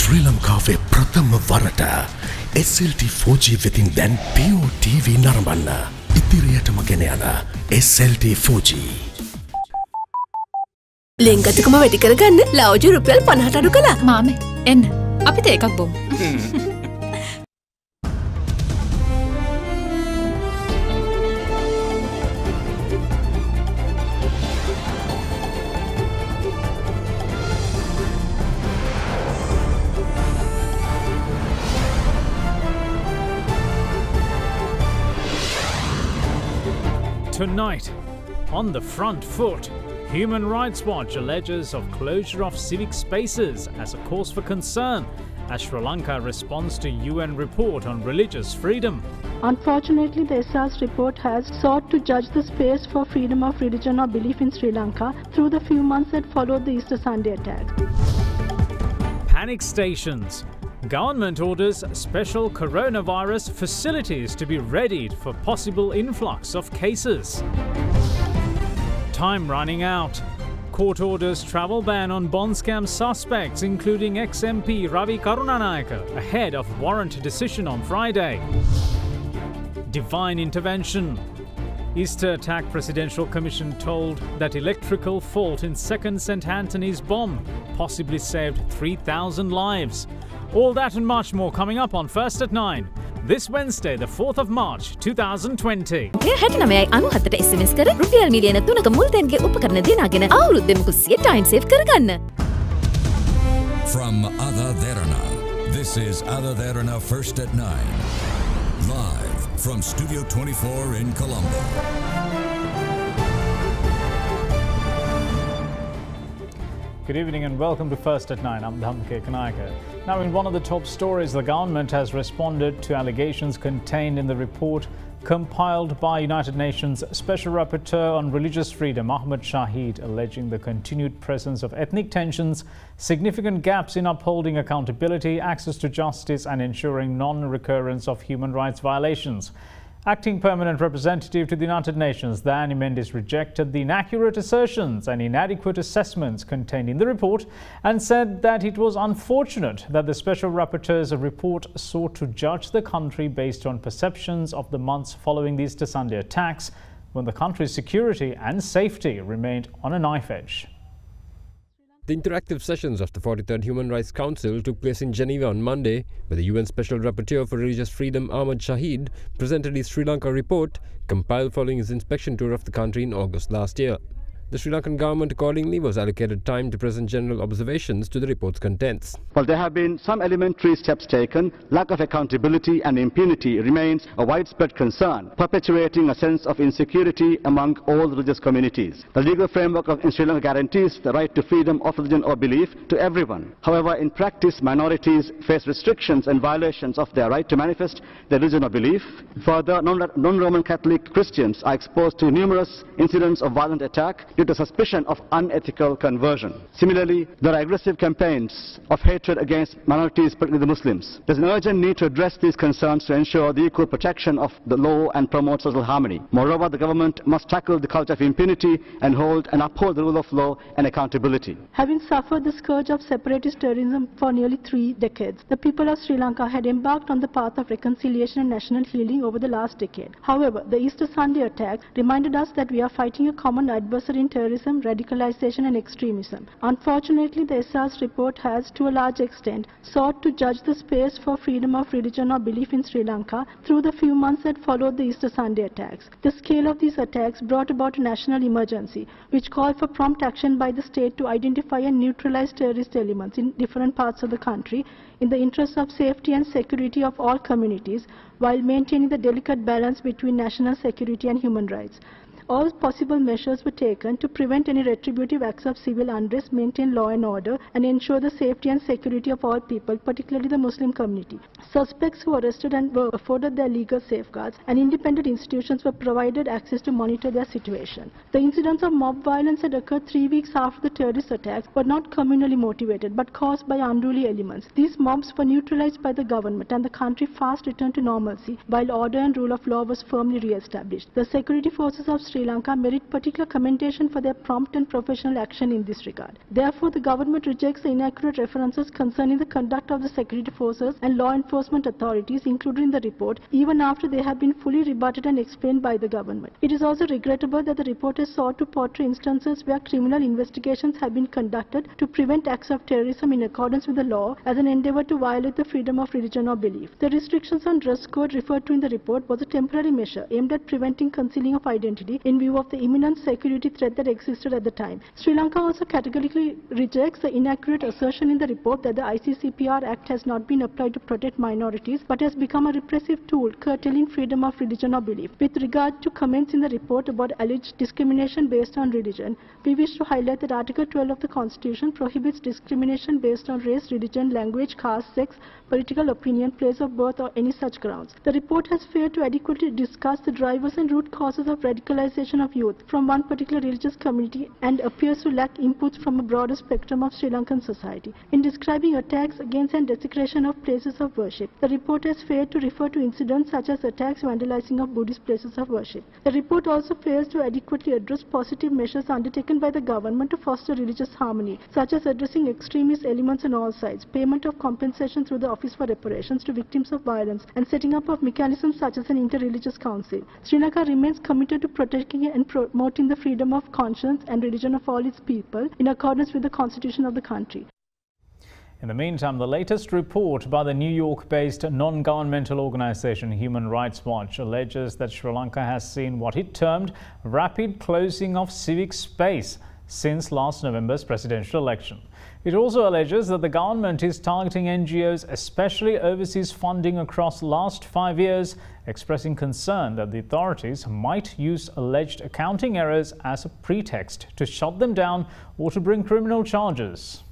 Sri Lanka ප්‍රථම වරට SLT 4G වෙතින් දැන් Pio TV නරඹන්න. ඉදිරියටම ගෙන යන SLT 4G. ලෙන්ගතුකම වැඩි කරගන්න ලව්ජු රුපියල් 50ට අඩු කළා. මාමේ එන්න අපිට එකක් බොමු. Tonight, on the front foot, Human Rights Watch alleges of closure of civic spaces as a cause for concern as Sri Lanka responds to UN report on religious freedom. Unfortunately, the SR's report has sought to judge the space for freedom of religion or belief in Sri Lanka through the few months that followed the Easter Sunday attack. Panic stations. Government orders special coronavirus facilities to be readied for possible influx of cases. Time running out. Court orders travel ban on bond scam suspects, including ex-MP Ravi Karunanayaka, ahead of warrant decision on Friday. Divine intervention. Easter attack Presidential Commission told that electrical fault in second St. Anthony's bomb possibly saved 3,000 lives. All that and much more coming up on First at 9. This Wednesday, the 4th of March, 2020. SMS කර රුපියල් මිලියන 3ක මුල්තැන්ගේ උපකරණ දිනාගෙන අවුරුද්දෙම කුස්සිය time save කරගන්න. From AdaDerana, this is AdaDerana First at 9. Live from Studio 24 in Colombo. Good evening and welcome to First at 9. I'm Dhamke Kanayaka. Now, in one of the top stories, the government has responded to allegations contained in the report compiled by United Nations Special Rapporteur on Religious Freedom, Ahmed Shahid, alleging the continued presence of ethnic tensions, significant gaps in upholding accountability, access to justice and ensuring non-recurrence of human rights violations. Acting Permanent Representative to the United Nations, Derana Mendes rejected the inaccurate assertions and inadequate assessments contained in the report and said that it was unfortunate that the Special Rapporteur's report sought to judge the country based on perceptions of the months following the Easter Sunday attacks, when the country's security and safety remained on a knife edge. The interactive sessions of the 43rd Human Rights Council took place in Geneva on Monday, where the UN Special Rapporteur for Religious Freedom, Ahmed Shahid, presented his Sri Lanka report, compiled following his inspection tour of the country in August last year. The Sri Lankan government accordingly was allocated time to present general observations to the report's contents. While there have been some elementary steps taken, lack of accountability and impunity remains a widespread concern, perpetuating a sense of insecurity among all religious communities. The legal framework in Sri Lanka guarantees the right to freedom of religion or belief to everyone. However, in practice, minorities face restrictions and violations of their right to manifest their religion or belief. Further, non-Roman Catholic Christians are exposed to numerous incidents of violent attack due to suspicion of unethical conversion. Similarly, there are aggressive campaigns of hatred against minorities, particularly the Muslims. There's an urgent need to address these concerns to ensure the equal protection of the law and promote social harmony. Moreover, the government must tackle the culture of impunity and hold and uphold the rule of law and accountability. Having suffered the scourge of separatist terrorism for nearly 3 decades, the people of Sri Lanka had embarked on the path of reconciliation and national healing over the last decade. However, the Easter Sunday attacks reminded us that we are fighting a common adversary in terrorism, radicalization and extremism. Unfortunately, the SR's report has, to a large extent, sought to judge the space for freedom of religion or belief in Sri Lanka through the few months that followed the Easter Sunday attacks. The scale of these attacks brought about a national emergency, which called for prompt action by the state to identify and neutralize terrorist elements in different parts of the country in the interest of safety and security of all communities, while maintaining the delicate balance between national security and human rights. All possible measures were taken to prevent any retributive acts of civil unrest, maintain law and order, and ensure the safety and security of all people, particularly the Muslim community. Suspects who were arrested and were afforded their legal safeguards, and independent institutions were provided access to monitor their situation. The incidents of mob violence that occurred 3 weeks after the terrorist attacks were not communally motivated, but caused by unruly elements. These mobs were neutralized by the government, and the country fast returned to normalcy, while order and rule of law was firmly re-established. The security forces of Sri Sri Lanka merit particular commendation for their prompt and professional action in this regard. Therefore, the government rejects the inaccurate references concerning the conduct of the security forces and law enforcement authorities included in the report, even after they have been fully rebutted and explained by the government. It is also regrettable that the report has sought to portray instances where criminal investigations have been conducted to prevent acts of terrorism in accordance with the law as an endeavor to violate the freedom of religion or belief. The restrictions on dress code referred to in the report was a temporary measure aimed at preventing concealing of identity in view of the imminent security threat that existed at the time. Sri Lanka also categorically rejects the inaccurate assertion in the report that the ICCPR Act has not been applied to protect minorities but has become a repressive tool curtailing freedom of religion or belief. With regard to comments in the report about alleged discrimination based on religion, we wish to highlight that Article 12 of the Constitution prohibits discrimination based on race, religion, language, caste, sex, political opinion, place of birth or any such grounds. The report has failed to adequately discuss the drivers and root causes of radicalization of youth from one particular religious community and appears to lack inputs from a broader spectrum of Sri Lankan society. In describing attacks against and desecration of places of worship, the report has failed to refer to incidents such as attacks vandalizing of Buddhist places of worship. The report also fails to adequately address positive measures undertaken by the government to foster religious harmony, such as addressing extremist elements on all sides, payment of compensation through the Office for Reparations to victims of violence, and setting up of mechanisms such as an inter-religious council. Sri Lanka remains committed to protecting and promoting the freedom of conscience and religion of all its people in accordance with the Constitution of the country. In the meantime, the latest report by the New York-based non-governmental organization Human Rights Watch alleges that Sri Lanka has seen what it termed rapid closing of civic space since last November's presidential election. It also alleges that the government is targeting NGOs, especially overseas funding across the last 5 years, expressing concern that the authorities might use alleged accounting errors as a pretext to shut them down or to bring criminal charges.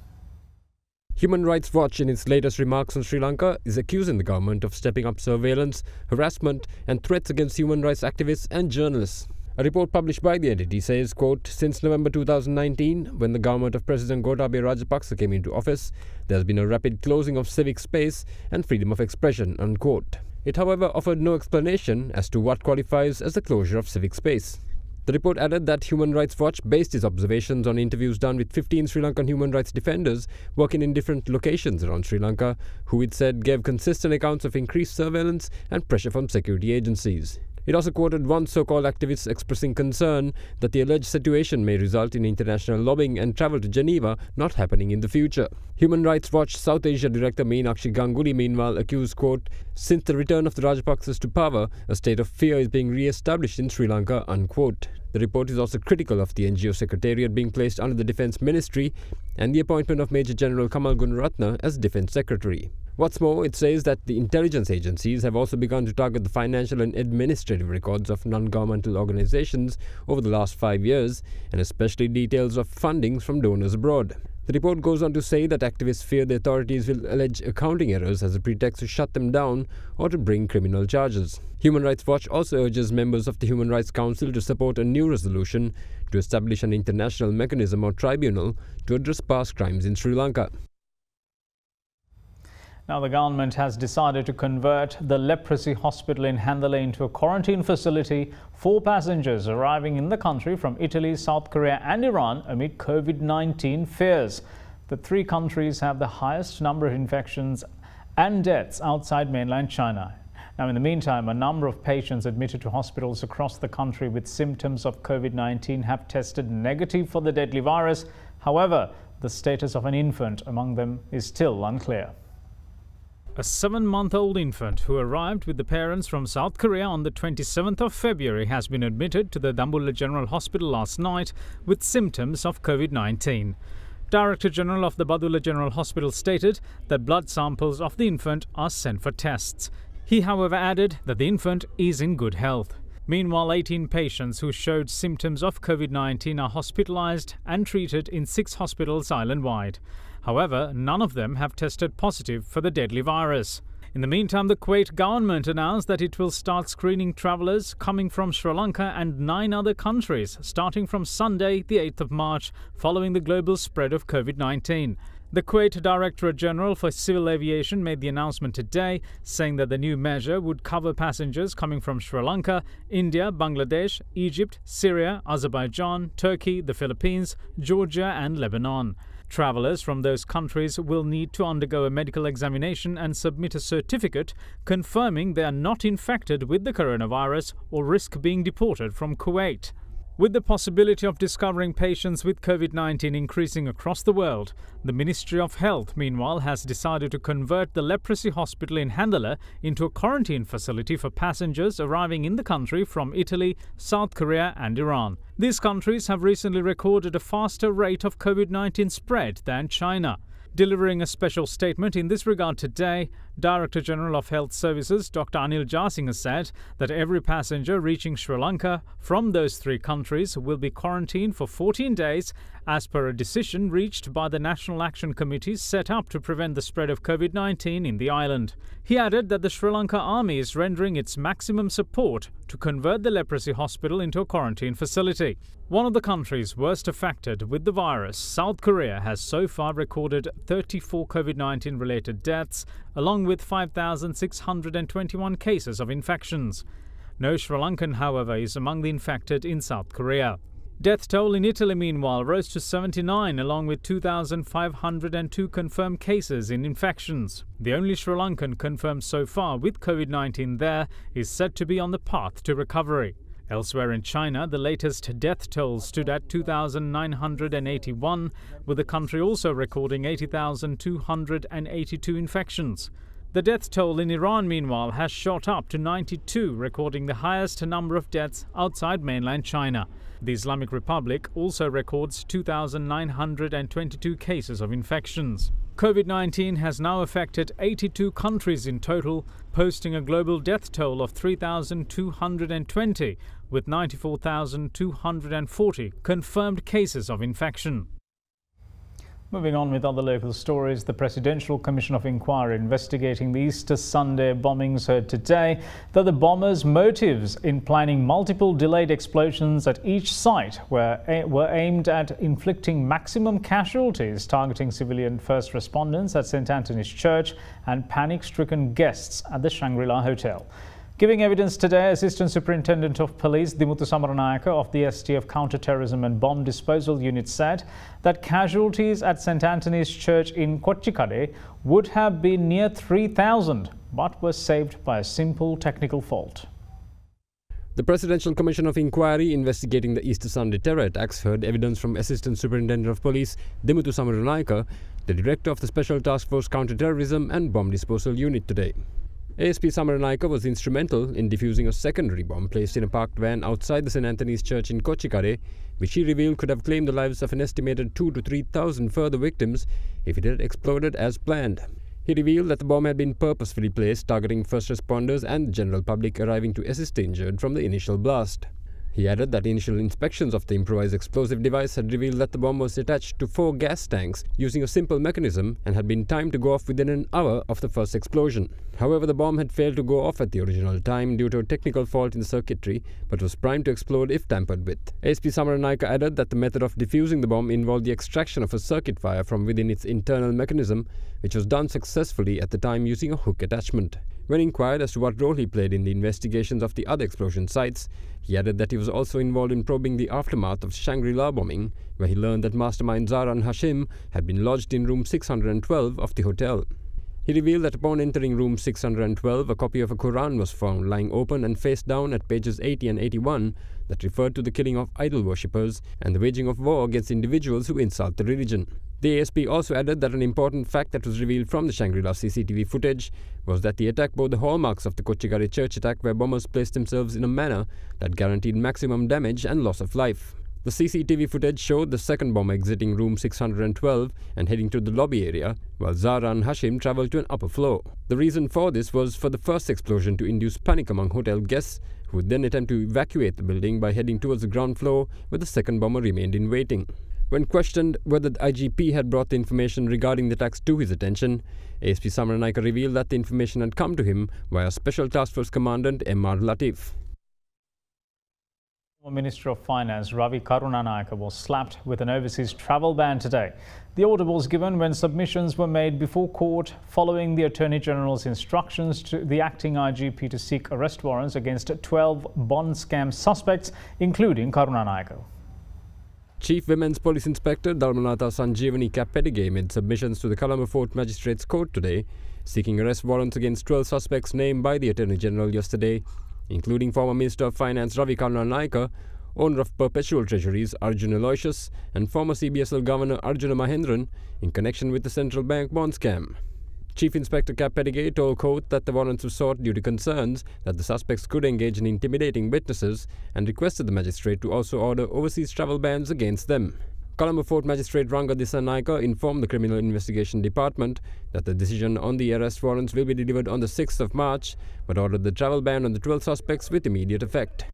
Human Rights Watch, in its latest remarks on Sri Lanka, is accusing the government of stepping up surveillance, harassment and threats against human rights activists and journalists. A report published by the entity says, quote, since November 2019, when the government of President Gotabaya Rajapaksa came into office, there has been a rapid closing of civic space and freedom of expression, unquote. It, however, offered no explanation as to what qualifies as the closure of civic space. The report added that Human Rights Watch based its observations on interviews done with 15 Sri Lankan human rights defenders working in different locations around Sri Lanka, who it said gave consistent accounts of increased surveillance and pressure from security agencies. It also quoted one so-called activist expressing concern that the alleged situation may result in international lobbying and travel to Geneva not happening in the future. Human Rights Watch South Asia Director Meenakshi Ganguly meanwhile accused, quote, since the return of the Rajapaksas to power, a state of fear is being re-established in Sri Lanka, unquote. The report is also critical of the NGO Secretariat being placed under the Defence Ministry and the appointment of Major General Kamal Gunaratne as Defence Secretary. What's more, it says that the intelligence agencies have also begun to target the financial and administrative records of non-governmental organizations over the last 5 years, and especially details of fundings from donors abroad. The report goes on to say that activists fear the authorities will allege accounting errors as a pretext to shut them down or to bring criminal charges. Human Rights Watch also urges members of the Human Rights Council to support a new resolution to establish an international mechanism or tribunal to address past crimes in Sri Lanka. Now, the government has decided to convert the leprosy hospital in Handala into a quarantine facility for passengers arriving in the country from Italy, South Korea and Iran amid COVID-19 fears. The three countries have the highest number of infections and deaths outside mainland China. Now, in the meantime, a number of patients admitted to hospitals across the country with symptoms of COVID-19 have tested negative for the deadly virus. However, the status of an infant among them is still unclear. A 7-month-old infant who arrived with the parents from South Korea on the 27th of February has been admitted to the Dambulla General Hospital last night with symptoms of COVID-19. Director General of the Badulla General Hospital stated that blood samples of the infant are sent for tests. He, however, added that the infant is in good health. Meanwhile, 18 patients who showed symptoms of COVID-19 are hospitalized and treated in 6 hospitals island-wide. However, none of them have tested positive for the deadly virus. In the meantime, the Kuwait government announced that it will start screening travellers coming from Sri Lanka and 9 other countries starting from Sunday, the 8th of March, following the global spread of COVID-19. The Kuwait Directorate General for Civil Aviation made the announcement today, saying that the new measure would cover passengers coming from Sri Lanka, India, Bangladesh, Egypt, Syria, Azerbaijan, Turkey, the Philippines, Georgia and Lebanon. Travellers from those countries will need to undergo a medical examination and submit a certificate confirming they are not infected with the coronavirus or risk being deported from Kuwait. With the possibility of discovering patients with COVID-19 increasing across the world, the Ministry of Health, meanwhile, has decided to convert the leprosy hospital in Handala into a quarantine facility for passengers arriving in the country from Italy, South Korea and Iran. These countries have recently recorded a faster rate of COVID-19 spread than China. Delivering a special statement in this regard today, Director General of Health Services Dr. Anil Jasinghe said that every passenger reaching Sri Lanka from those three countries will be quarantined for 14 days as per a decision reached by the National Action Committee set up to prevent the spread of COVID-19 in the island. He added that the Sri Lanka Army is rendering its maximum support to convert the leprosy hospital into a quarantine facility. One of the countries worst affected with the virus, South Korea, has so far recorded 34 COVID-19 related deaths, along with 5,621 cases of infections. No Sri Lankan, however, is among the infected in South Korea. Death toll in Italy, meanwhile, rose to 79, along with 2,502 confirmed cases in infections. The only Sri Lankan confirmed so far with COVID-19 there is said to be on the path to recovery. Elsewhere in China, the latest death toll stood at 2,981, with the country also recording 80,282 infections. The death toll in Iran, meanwhile, has shot up to 92, recording the highest number of deaths outside mainland China. The Islamic Republic also records 2,922 cases of infections. COVID-19 has now affected 82 countries in total, posting a global death toll of 3,220, with 94,240 confirmed cases of infection. Moving on with other local stories, the Presidential Commission of Inquiry investigating the Easter Sunday bombings heard today that the bombers' motives in planning multiple delayed explosions at each site were aimed at inflicting maximum casualties, targeting civilian first responders at St. Anthony's Church and panic-stricken guests at the Shangri-La Hotel. Giving evidence today, Assistant Superintendent of Police Dimuthu Samaranayaka of the STF Counter-Terrorism and Bomb Disposal Unit said that casualties at St. Anthony's Church in Kochikade would have been near 3,000 but were saved by a simple technical fault. The Presidential Commission of Inquiry investigating the Easter Sunday terror attacks heard evidence from Assistant Superintendent of Police Dimuthu Samaranayaka, the Director of the Special Task Force Counter-Terrorism and Bomb Disposal Unit today. ASP Samaranayaka was instrumental in defusing a secondary bomb placed in a parked van outside the St. Anthony's Church in Kochikade, which he revealed could have claimed the lives of an estimated 2,000 to 3,000 further victims if it had exploded as planned. He revealed that the bomb had been purposefully placed, targeting first responders and the general public arriving to assist the injured from the initial blast. He added that initial inspections of the improvised explosive device had revealed that the bomb was attached to 4 gas tanks using a simple mechanism and had been timed to go off within an hour of the first explosion. However, the bomb had failed to go off at the original time due to a technical fault in the circuitry, but was primed to explode if tampered with. ASP Samaranayaka added that the method of defusing the bomb involved the extraction of a circuit wire from within its internal mechanism, which was done successfully at the time using a hook attachment. When inquired as to what role he played in the investigations of the other explosion sites, he added that he was also involved in probing the aftermath of Shangri-La bombing, where he learned that mastermind Zaran Hashim had been lodged in room 612 of the hotel. He revealed that upon entering room 612, a copy of a Quran was found lying open and face down at pages 80 and 81 that referred to the killing of idol worshippers and the waging of war against individuals who insult the religion. The ASP also added that an important fact that was revealed from the Shangri-La CCTV footage was that the attack bore the hallmarks of the Kochikade church attack, where bombers placed themselves in a manner that guaranteed maximum damage and loss of life. The CCTV footage showed the second bomber exiting room 612 and heading to the lobby area, while Zaran Hashim travelled to an upper floor. The reason for this was for the first explosion to induce panic among hotel guests, who would then attempt to evacuate the building by heading towards the ground floor, where the second bomber remained in waiting. When questioned whether the IGP had brought the information regarding the attacks to his attention, ASP Samaranayaka revealed that the information had come to him via Special Task Force Commandant M.R. Latif. Minister of Finance Ravi Karunanayake was slapped with an overseas travel ban today. The order was given when submissions were made before court following the Attorney General's instructions to the acting IGP to seek arrest warrants against 12 bond scam suspects, including Karunanayake. Chief Women's Police Inspector Dalmanatha Sanjeevani Kappedige made submissions to the Colombo Fort Magistrates Court today, seeking arrest warrants against 12 suspects named by the Attorney General yesterday, including former Minister of Finance Ravi Karunanayake, owner of Perpetual Treasuries Arjuna Aloysius, and former CBSL Governor Arjuna Mahendran in connection with the central bank bond scam. Chief Inspector Kappedige told court that the warrants were sought due to concerns that the suspects could engage in intimidating witnesses and requested the magistrate to also order overseas travel bans against them. Colombo Fort Magistrate Ranga Dissanayake informed the Criminal Investigation Department that the decision on the arrest warrants will be delivered on the 6th of March, but ordered the travel ban on the 12 suspects with immediate effect.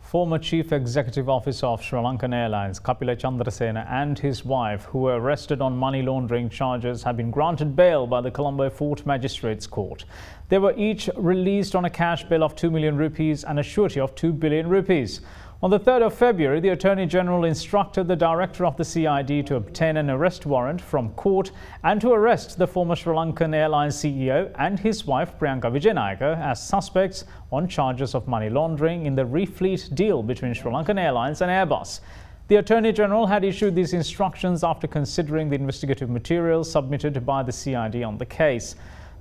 Former Chief Executive Officer of Sri Lankan Airlines Kapila Chandrasena and his wife, who were arrested on money laundering charges, have been granted bail by the Colombo Fort Magistrates Court. They were each released on a cash bail of 2 million rupees and a surety of 2 billion rupees. On the 3rd of February, the Attorney General instructed the Director of the CID to obtain an arrest warrant from court and to arrest the former Sri Lankan Airlines CEO and his wife Priyanka Vijayanayake as suspects on charges of money laundering in the refleet deal between Sri Lankan Airlines and Airbus. The Attorney General had issued these instructions after considering the investigative materials submitted by the CID on the case.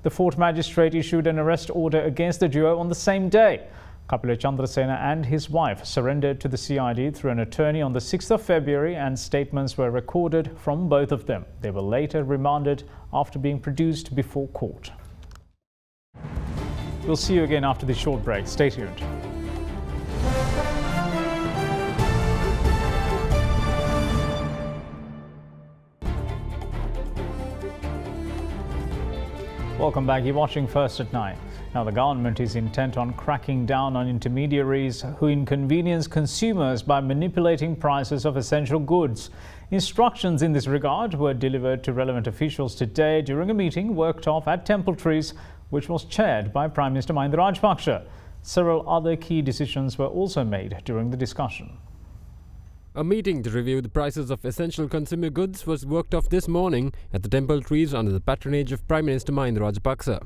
The Fort Magistrate issued an arrest order against the duo on the same day. Kapila Chandrasena and his wife surrendered to the CID through an attorney on the 6th of February, and statements were recorded from both of them. They were later remanded after being produced before court. We'll see you again after this short break. Stay tuned. Welcome back. You're watching First at 9. Now, the government is intent on cracking down on intermediaries who inconvenience consumers by manipulating prices of essential goods. Instructions in this regard were delivered to relevant officials today during a meeting worked off at Temple Trees, which was chaired by Prime Minister Mahinda Rajapaksa. Several other key decisions were also made during the discussion. A meeting to review the prices of essential consumer goods was worked off this morning at the Temple Trees under the patronage of Prime Minister Mahinda Rajapaksa.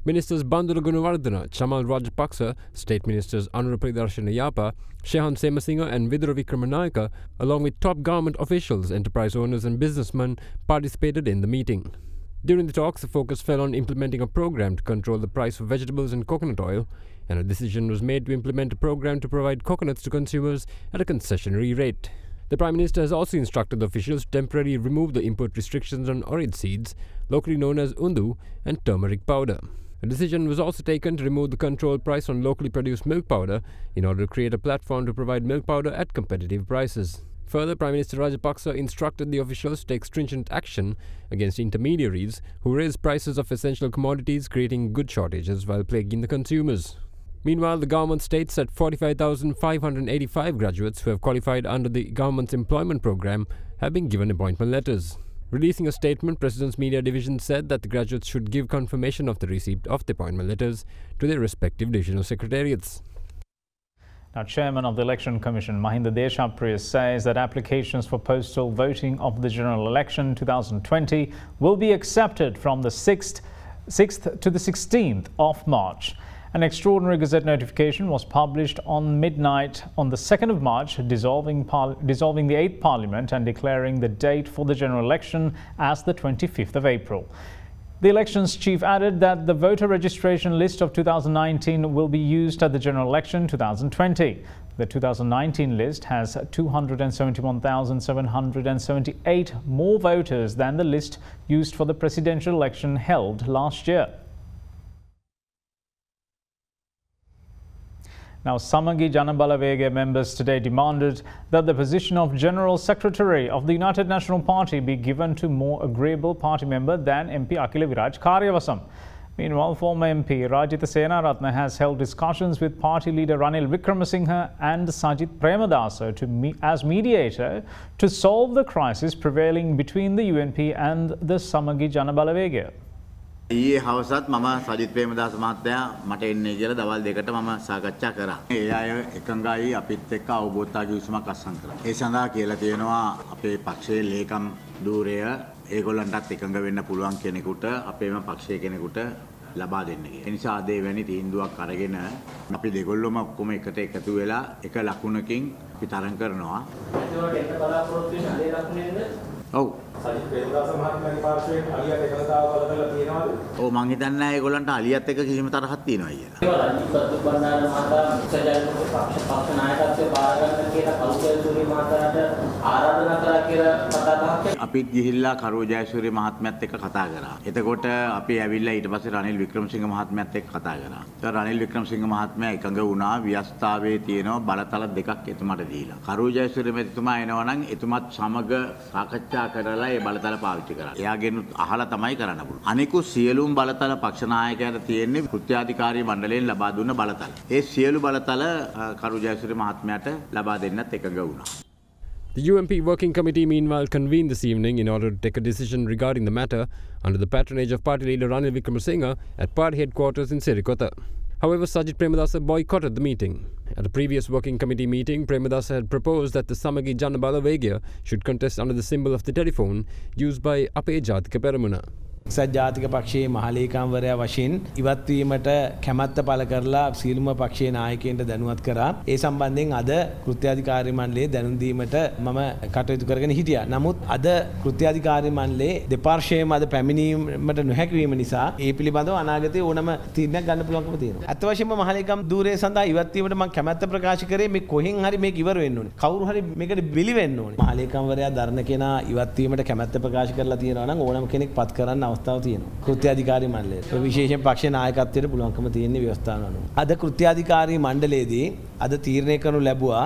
Ministers Bandula Gunawardena, Chamal Rajapaksa, State Ministers Anura Pridarshana Yapa, Shehan Semasinga and Vidura Vikramanayake, along with top government officials, enterprise owners and businessmen, participated in the meeting. During the talks, the focus fell on implementing a program to control the price of vegetables and coconut oil, and a decision was made to implement a program to provide coconuts to consumers at a concessionary rate. The Prime Minister has also instructed the officials to temporarily remove the import restrictions on orange seeds, locally known as undu, and turmeric powder. A decision was also taken to remove the control price on locally produced milk powder in order to create a platform to provide milk powder at competitive prices. Further, Prime Minister Rajapaksa instructed the officials to take stringent action against intermediaries who raise prices of essential commodities, creating good shortages while plaguing the consumers. Meanwhile, the government states that 45,585 graduates who have qualified under the government's employment program have been given appointment letters. Releasing a statement, President's Media Division said that the graduates should give confirmation of the receipt of the appointment letters to their respective divisional secretariats. Now, Chairman of the Election Commission Mahinda Deshapriya says that applications for postal voting of the general election 2020 will be accepted from the 6th to the 16th of March. An extraordinary Gazette notification was published on midnight on the 2nd of March, dissolving the 8th Parliament and declaring the date for the general election as the 25th of April. The elections chief added that the voter registration list of 2019 will be used at the general election 2020. The 2019 list has 271,778 more voters than the list used for the presidential election held last year. Now, Samagi Janabalawege members today demanded that the position of General Secretary of the United National Party be given to more agreeable party member than MP Akila Viraj Karyavasam. Meanwhile, former MP Rajitha Senaratne has held discussions with party leader Ranil Wickremesinghe and Sajith Premadasa as mediator to solve the crisis prevailing between the UNP and the Samagi Janabalawege. ඊයේ හවසත් මම සජිත් ප්‍රේමදාස මහත්තයා මට එන්නේ කියලා දවල් දෙකට මම සාකච්ඡා කරා. ඒ අය එකඟයි අපිත් එක්ක අවබෝධතා කිවිසුමක් අත්සන් කරා. ඒ සඳහා කියලා තියෙනවා අපේ පක්ෂයේ ලේකම් ධූරය ඒගොල්ලන්ටත් එකඟ වෙන්න පුළුවන් කෙනෙකුට අපේම පක්ෂයේ කෙනෙකුට ලබා දෙන්න කියලා. ඒ නිසා අද එවැනි තීන්දුවක් අරගෙන අපි දෙගොල්ලොම ඔක්කොම එකට එකතු වෙලා එක ලකුණකින් අපි තරඟ කරනවා. ඒකට එන්න බලාපොරොත්තු වෙන අලේ ලකුණේද? ඔව්. සජිත් ප්‍රේමදාස මහත්මයාගේ පාර්ශ්වයෙන් අලියට එකලතාව පළ කරලා තියෙනවද? ඔව් මං හිතන්නේ ඒගොල්ලන්ට අලියත් එක්ක කිසිම තරහක් තියෙනවා කියලා. ඒක රජීව් සත්තුබණ්ඩාර මහතා සජායනගේ පක්ෂ නායකත්වයේ බාර ගන්න කියලා කරුජයසූරිය මහතාට ආරාධනා කරා කියලා කතා බහක් අපිත් ගිහිල්ලා කරුජයසූරිය මහත්මයාත් එක්ක කතා කරා. එතකොට අපි ඇවිල්ලා ඊට පස්සේ රනිල් වික්‍රමසිංහ මහත්මයාත් එක්ක කතා කරා. ඒතර රනිල් වික්‍රමසිංහ මහත්මයා එකඟ වුණා ව්‍යවස්ථාවේ තියෙනවා බලතල දෙකක් එතුමාට දීලා. කරුජයසූරිය මෙතුමා එනවා නම් එතුමාත් සමග සාකච්ඡා කරලා ඒ බලතල පාවිච්චි කරා. එයාගෙන් අහලා තමයි කරන්න පුළුවන්. අනිකුත් සියලුම බලතල පක්ෂ නායකයන්ට තියෙන්නේ කෘත්‍යාධිකාරී මණ්ඩලයෙන් ලබා දුන්න බලතල. ඒ සියලු බලතල කරු ජයසූරිය මහත්මයාට ලබා දෙන්නත් එකඟ වුණා. The UMP Working Committee meanwhile convened this evening in order to take a decision regarding the matter under the patronage of party leader Ranil Wickremesinghe at party headquarters in Sirikota. However, Sajid Premadasa boycotted the meeting. At a previous working committee meeting, Premadasa had proposed that the Samagi Janabala Vegya should contest under the symbol of the telephone used by Ape Jatika Peramuna. එක්සත් ජාතික පක්ෂයේ මහලේකම්වරයා වශයෙන් ඉවත් වීමට කැමැත්ත පළ කරලා සීලුම පක්ෂයේ නායකයන්ට දැනුවත් කරා. ඒ සම්බන්ධයෙන් අද කෘත්‍යාධිකාරී මණ්ඩලයේ දැනුම් දීමට මම කටයුතු කරගෙන හිටියා. නමුත් අද කෘත්‍යාධිකාරී මණ්ඩලයේ දෙපාර්ශ්වයේම අද පැමිණීමට නොහැකි වීම නිසා ඒ පිළිබඳව අනාගතයේ ඕනම තීරණයක් ගන්න පුළුවන්කම තියෙනවා. අත් වශයෙන්ම මහලේකම් ධූරය සඳහා ඉවත් වීමට මම කැමැත්ත ප්‍රකාශ කරේ මේ කොහෙන් හරි මේක ඉවර වෙන්න ඕනේ. කවුරු හරි මේකට බිලි වෙන්න ඕනේ. මහලේකම්වරයා දරණ කෙනා ඉවත් වීමට කැමැත්ත ප්‍රකාශ කරලා තියෙනවා නම් ඕනම කෙනෙක් පත් කරන්න අවස්ථාව තියෙනවා. කෘත්‍යාධිකාරී මණ්ඩලය විශේෂයෙන් පක්ෂ නායකත්වයට පුළුවන්කම තියෙන ව්‍යවස්ථාන අනුව. අද කෘත්‍යාධිකාරී මණ්ඩලයේදී අද තීරණය කරනු ලැබුවා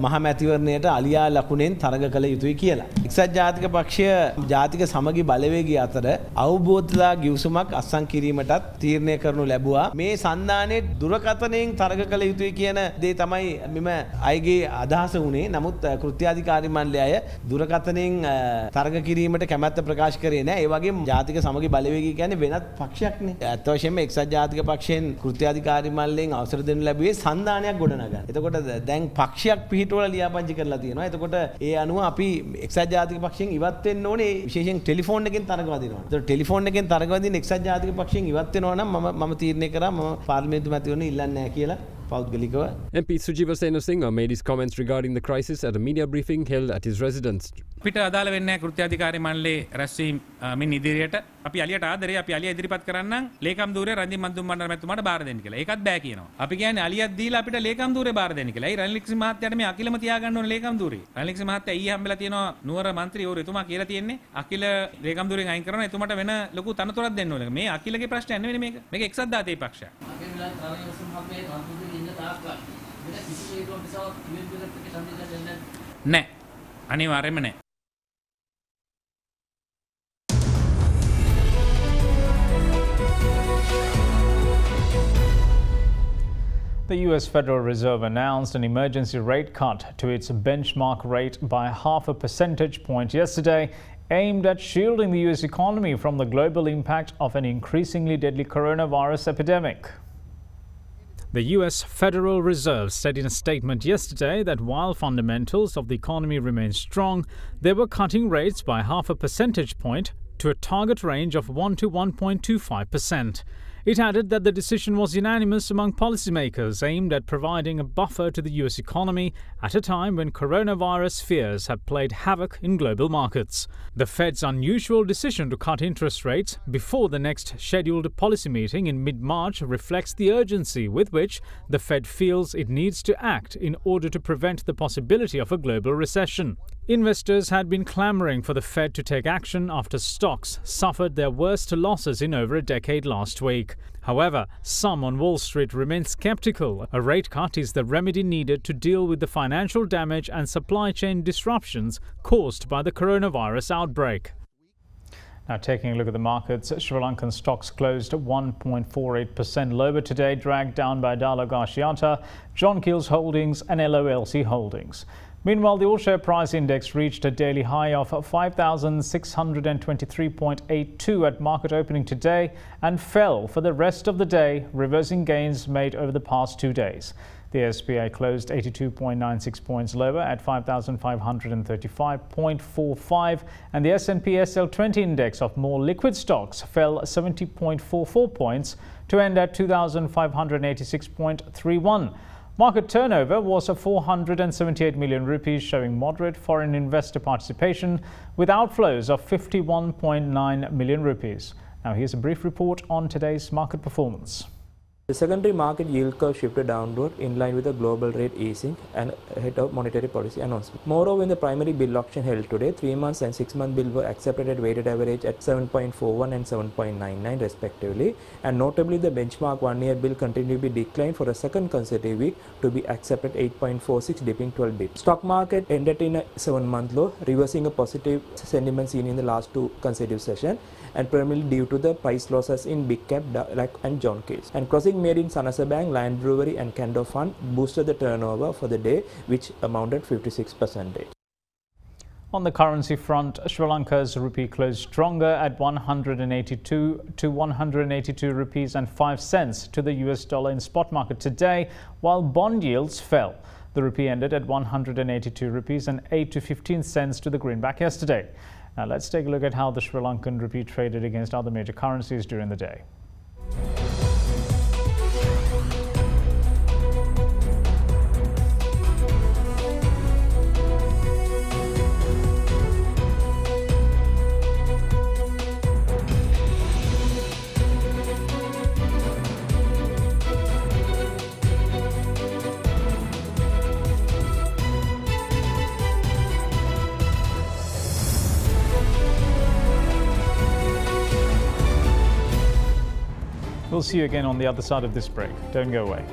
මහ මැතිවරණයට අලියා ලකුණෙන් තරඟ කළ යුතුයි කියලා. එක්සත් ජාතික පක්ෂය ජාතික සමගි බලවේගය අතර අවබෝධතා ගිවිසුමක් අත්සන් කිරීමටත් තීරණය කරනු ලැබුවා. මේ සන්දානයේ දුරකථනයෙන් තරඟ කළ යුතුයි කියන දේ තමයි මෙම අයගේ අදහස වුණේ. නමුත් කෘත්‍යාධිකාරී මණ්ඩලය අය දුරකථනයෙන් තරඟ කිරීමට කැමැත්ත ප්‍රකාශ කරේ නැහැ. ඒ වගේම ජාතික සමගි බලවේගය කියන්නේ වෙනත් පක්ෂයක්නේ. අත් වශයෙන්ම එක්සත් ජාතික පක්ෂයෙන් කෘත්‍යාධිකාරී මණ්ඩලයෙන් අවසර දෙනු ලැබුවේ සන්දානයක් ගොඩනගන්න. එතකොට දැන් පක්ෂයක් පිහිටවල ලියාපදිංචි කරලා තියෙනවා. එතකොට ඒ අනුව අපි එක්සත් ජාතික පක්ෂයෙන් ඉවත් වෙන්න ඕනේ විශේෂයෙන් ටෙලිෆෝන් එකෙන් තරඟ වදිනවා. එතකොට ටෙලිෆෝන් එකෙන් තරඟ වදින එක්සත් ජාතික පක්ෂයෙන් ඉවත් වෙනවා නම් මම තීරණය කරා මම පාර්ලිමේන්තු මැතිවරණ ඉල්ලන්නේ නැහැ කියලා. MP Sujiva Senasinghe made his comments regarding the crisis at a media briefing held at his residence. පිට අදාළ වෙන්නේ නැහැ කෘත්‍යාධිකාරී මණ්ඩලයේ රැස්වීම මින් ඉදිරියට අපි අලියට ආදරේ අපි අලිය ඉදිරිපත් කරන්නම් ලේකම් ධූරය රන්දින් මන්දුම් බණ්ඩාර මැතිතුමාට බාර දෙන්න කියලා. ඒකත් බෑ කියනවා. අපි කියන්නේ අලියක් දීලා අපිට ලේකම් ධූරය බාර දෙන්න කියලා. ඒ රනිල් වික්‍රම මහත්තයාට මේ අකිලම තියාගන්න ඕනේ ලේකම් ධූරය. රනිල් වික්‍රම මහත්තයා ඊයේ හම්බෙලා තියෙනවා නුවර മന്ത്രിවරු එතුමා කියලා තියෙන්නේ අකිල ලේකම් ධූරයෙන් අයින් කරනවා එතුමාට වෙන ලොකු තනතුරක් දෙන්න ඕනේ. මේ අකිලගේ ප්‍රශ්නයක් නෙවෙයි මේක. මේක එක්සත් ජාතික පක්ෂයක්. නෑ අනිවාර්යයෙන්ම නෑ. The US Federal Reserve announced an emergency rate cut to its benchmark rate by 0.5 percentage point yesterday, aimed at shielding the US economy from the global impact of an increasingly deadly coronavirus epidemic. The US Federal Reserve said in a statement yesterday that while fundamentals of the economy remain strong, they were cutting rates by 0.5 percentage point to a target range of 1 to 1.25%. It added that the decision was unanimous among policymakers aimed at providing a buffer to the US economy at a time when coronavirus fears have played havoc in global markets. The Fed's unusual decision to cut interest rates before the next scheduled policy meeting in mid-March reflects the urgency with which the Fed feels it needs to act in order to prevent the possibility of a global recession. Investors had been clamoring for the Fed to take action after stocks suffered their worst losses in over a decade last week. However, some on Wall Street remain skeptical. A rate cut is the remedy needed to deal with the financial damage and supply chain disruptions caused by the coronavirus outbreak. Now taking a look at the markets, Sri Lankan stocks closed 1.48% lower today, dragged down by Dalagasiata, John Keel's Holdings and LOLC Holdings. Meanwhile, the all-share price index reached a daily high of 5,623.82 at market opening today and fell for the rest of the day, reversing gains made over the past 2 days. The SPI closed 82.96 points lower at 5,535.45, and the S&P SL20 index of more liquid stocks fell 70.44 points to end at 2,586.31. Market turnover was 478 million rupees, showing moderate foreign investor participation with outflows of 51.9 million rupees. Now here's a brief report on today's market performance. The secondary market yield curve shifted downward in line with the global rate easing and ahead of monetary policy announcement. Moreover, in the primary bill auction held today, 3 months and 6 month bill were accepted at weighted average at 7.41 and 7.99 respectively, and notably the benchmark 1 year bill continued to be declined for a second consecutive week to be accepted at 8.46, dipping 12 bips. Stock market ended in a 7-month low, reversing a positive sentiment seen in the last 2 consecutive sessions, and primarily due to the price losses in big cap and John Case. And crossing made in Sanasa Bank, Lion Brewery and Candor Fund boosted the turnover for the day, which amounted 56%. On the currency front, Sri Lanka's rupee closed stronger at 182 to 182 rupees and 5 cents to the US dollar in spot market today, while bond yields fell. The rupee ended at 182 rupees and 8 to 15 cents to the greenback yesterday. Now let's take a look at how the Sri Lankan rupee traded against other major currencies during the day. We'll see you again on the other side of this break. Don't go away.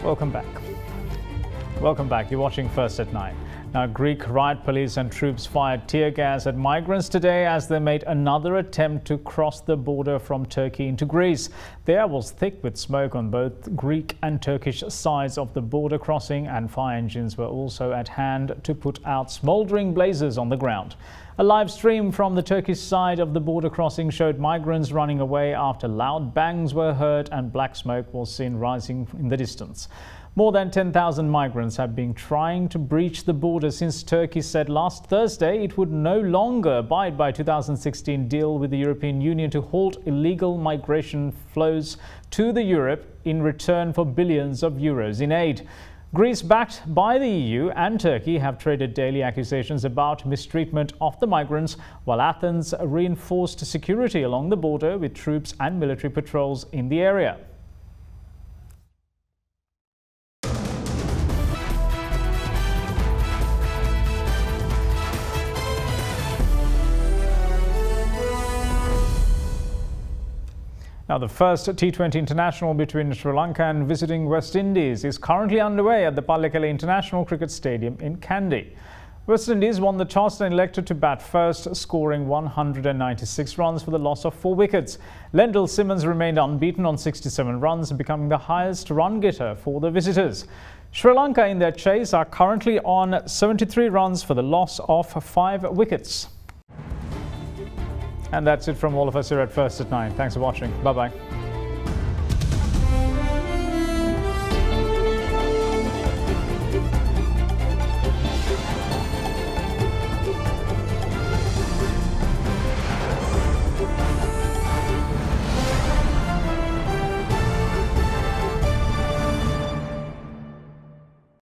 Welcome back. Welcome back. You're watching First at 9. Now, Greek riot police and troops fired tear gas at migrants today as they made another attempt to cross the border from Turkey into Greece. The air was thick with smoke on both Greek and Turkish sides of the border crossing, and fire engines were also at hand to put out smouldering blazes on the ground. A live stream from the Turkish side of the border crossing showed migrants running away after loud bangs were heard and black smoke was seen rising in the distance. More than 10,000 migrants have been trying to breach the border since Turkey said last Thursday it would no longer abide by 2016 deal with the European Union to halt illegal migration flows to Europe in return for billions of euros in aid. Greece, backed by the EU and Turkey, have traded daily accusations about mistreatment of the migrants, while Athens reinforced security along the border with troops and military patrols in the area. Now, the first T20 international between Sri Lanka and visiting West Indies is currently underway at the Pallekele International Cricket Stadium in Kandy. West Indies won the toss and elected to bat first, scoring 196 runs for the loss of 4 wickets. Lendl Simmons remained unbeaten on 67 runs, becoming the highest run getter for the visitors. Sri Lanka in their chase are currently on 73 runs for the loss of 5 wickets. And that's it from all of us here at First at 9. Thanks for watching. Bye-bye.